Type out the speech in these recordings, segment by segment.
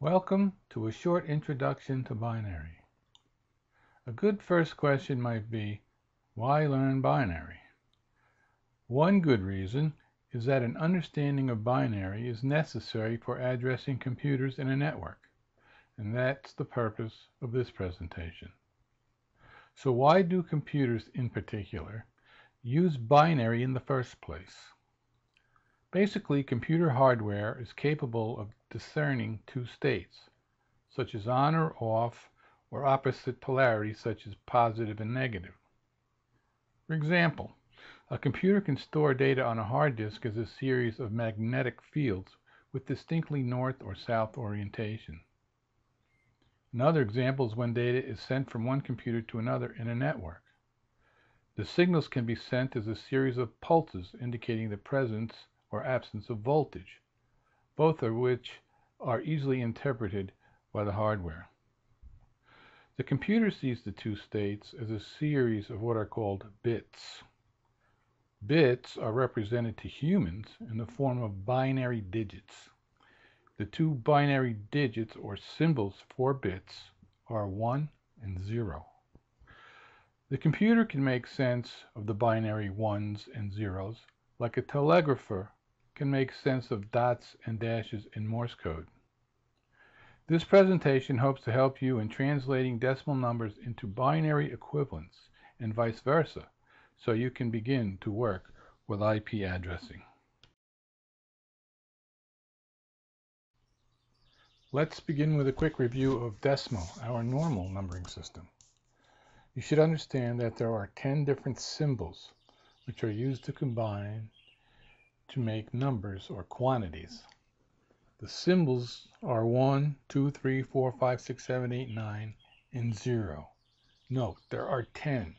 Welcome to a short introduction to binary. A good first question might be, why learn binary? One good reason is that an understanding of binary is necessary for addressing computers in a network, and that's the purpose of this presentation. So why do computers in particular use binary in the first place? Basically, computer hardware is capable of discerning two states, such as on or off, or opposite polarities such as positive and negative. For example, a computer can store data on a hard disk as a series of magnetic fields with distinctly north or south orientation. Another example is when data is sent from one computer to another in a network. The signals can be sent as a series of pulses indicating the presence or absence of voltage, both of which are easily interpreted by the hardware. The computer sees the two states as a series of what are called bits. Bits are represented to humans in the form of binary digits. The two binary digits or symbols for bits are 1 and 0. The computer can make sense of the binary ones and zeros like a telegrapher can make sense of dots and dashes in Morse code. This presentation hopes to help you in translating decimal numbers into binary equivalents and vice versa, so you can begin to work with IP addressing. Let's begin with a quick review of decimal, our normal numbering system. You should understand that there are 10 different symbols which are used to combine to make numbers or quantities. The symbols are 1, 2, 3, 4, 5, 6, 7, 8, 9, and 0. Note, there are 10.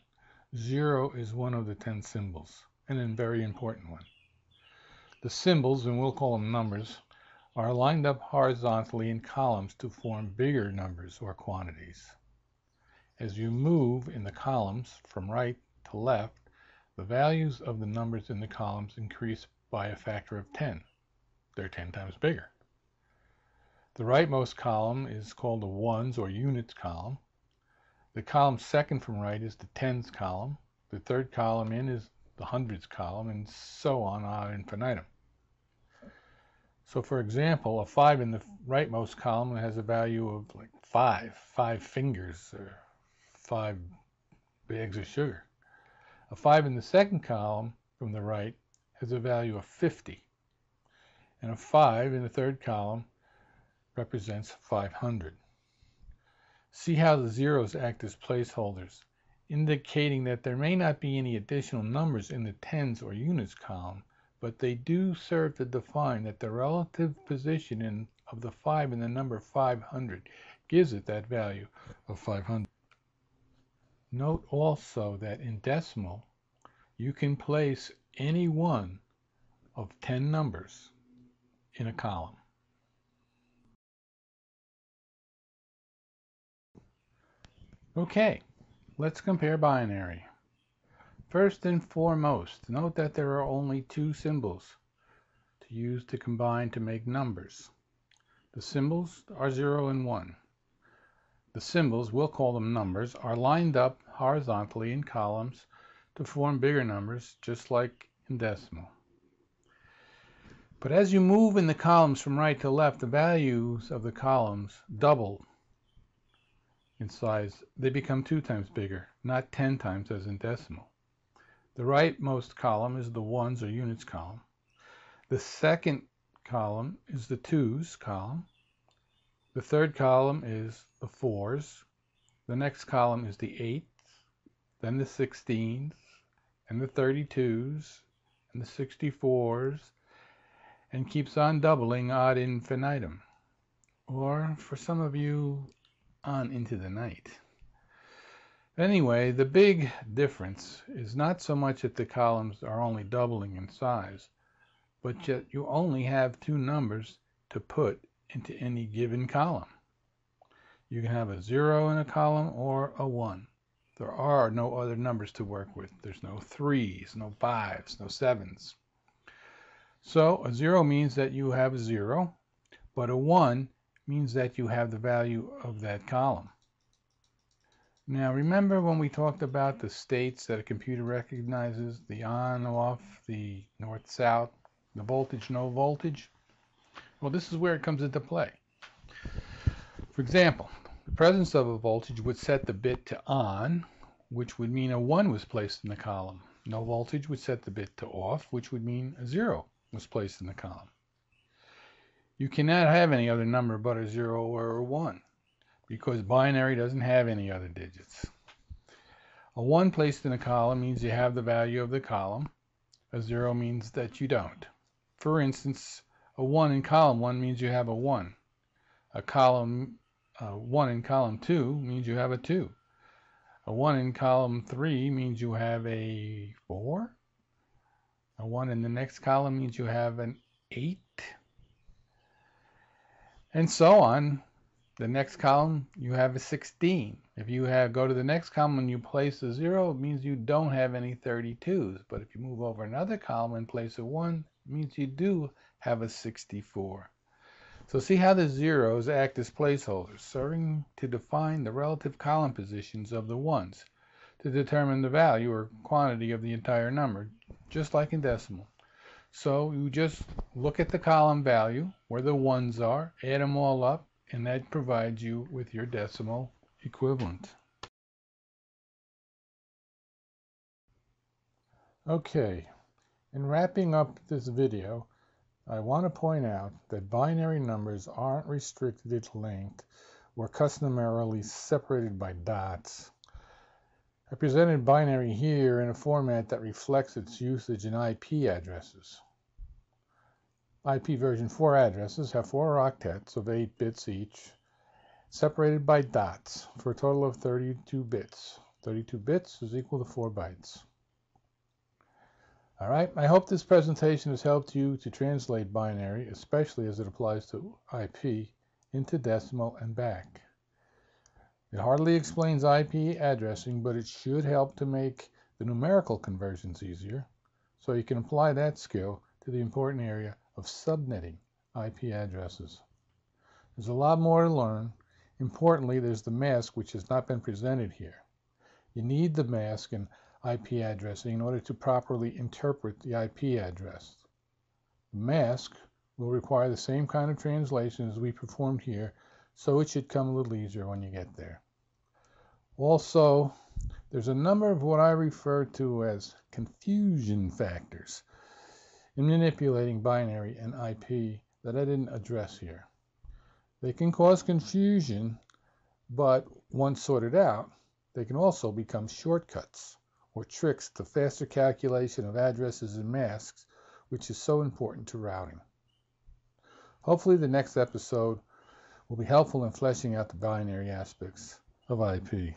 0 is one of the 10 symbols, and a very important one. The symbols, and we'll call them numbers, are lined up horizontally in columns to form bigger numbers or quantities. As you move in the columns from right to left, the values of the numbers in the columns increase by a factor of 10. They're 10 times bigger. The rightmost column is called the ones or units column. The column second from right is the tens column. The third column in is the hundreds column, and so on ad infinitum. So for example, a 5 in the rightmost column has a value of like 5 fingers, or 5 bags of sugar. A 5 in the second column from the right has a value of 50. And a 5 in the third column represents 500. See how the zeros act as placeholders, indicating that there may not be any additional numbers in the tens or units column, but they do serve to define that the relative position of the 5 in the number 500 gives it that value of 500. Note also that in decimal, you can place any one of 10 numbers in a column. Okay, let's compare binary. First and foremost, note that there are only two symbols to use to combine to make numbers. The symbols are 0 and 1. The symbols, we'll call them numbers, are lined up horizontally in columns to form bigger numbers, just like in decimal. But as you move in the columns from right to left, the values of the columns double in size. They become 2 times bigger, not 10 times as in decimal. The rightmost column is the ones or units column. The second column is the twos column. The third column is the fours. The next column is the eights, then the 16s, and the 32s, and the 64s, and keeps on doubling ad infinitum, or for some of you, on into the night. Anyway, the big difference is not so much that the columns are only doubling in size, but that you only have 2 numbers to put into any given column. You can have a 0 in a column or a 1. There are no other numbers to work with. There's no 3s, no 5s, no 7s. So a 0 means that you have a 0, but a 1 means that you have the value of that column. Now remember when we talked about the states that a computer recognizes, the on, off, the north, south, the voltage, no voltage? Well, this is where it comes into play. For example, the presence of a voltage would set the bit to on, which would mean a 1 was placed in the column. No voltage would set the bit to off, which would mean a 0 was placed in the column. You cannot have any other number but a 0 or a 1, because binary doesn't have any other digits. A 1 placed in a column means you have the value of the column. A 0 means that you don't. For instance, a 1 in column 1 means you have a 1. A 1 in column 2 means you have a 2. A 1 in column 3 means you have a 4. A 1 in the next column means you have an 8. And so on. The next column, you have a 16. If you go to the next column and you place a 0, it means you don't have any 32s. But if you move over another column and place a 1, it means you do have a 64. So see how the zeros act as placeholders, serving to define the relative column positions of the ones to determine the value or quantity of the entire number, just like in decimal. So you just look at the column value, where the ones are, add them all up, and that provides you with your decimal equivalent. Okay, in wrapping up this video, I want to point out that binary numbers aren't restricted to length or customarily separated by dots. I presented binary here in a format that reflects its usage in IP addresses. IP version 4 addresses have 4 octets of 8 bits each, separated by dots, for a total of 32 bits. 32 bits is equal to 4 bytes. All right, I hope this presentation has helped you to translate binary, especially as it applies to IP, into decimal and back. It hardly explains IP addressing, but it should help to make the numerical conversions easier, so you can apply that skill to the important area of subnetting IP addresses. There's a lot more to learn. Importantly, there's the mask, which has not been presented here. You need the mask in IP addressing in order to properly interpret the IP address. The mask will require the same kind of translation as we performed here, so it should come a little easier when you get there. Also, there's a number of what I refer to as confusion factors in manipulating binary and IP that I didn't address here. They can cause confusion, but once sorted out, they can also become shortcuts or tricks to faster calculation of addresses and masks, which is so important to routing. Hopefully the next episode will be helpful in fleshing out the binary aspects of IP.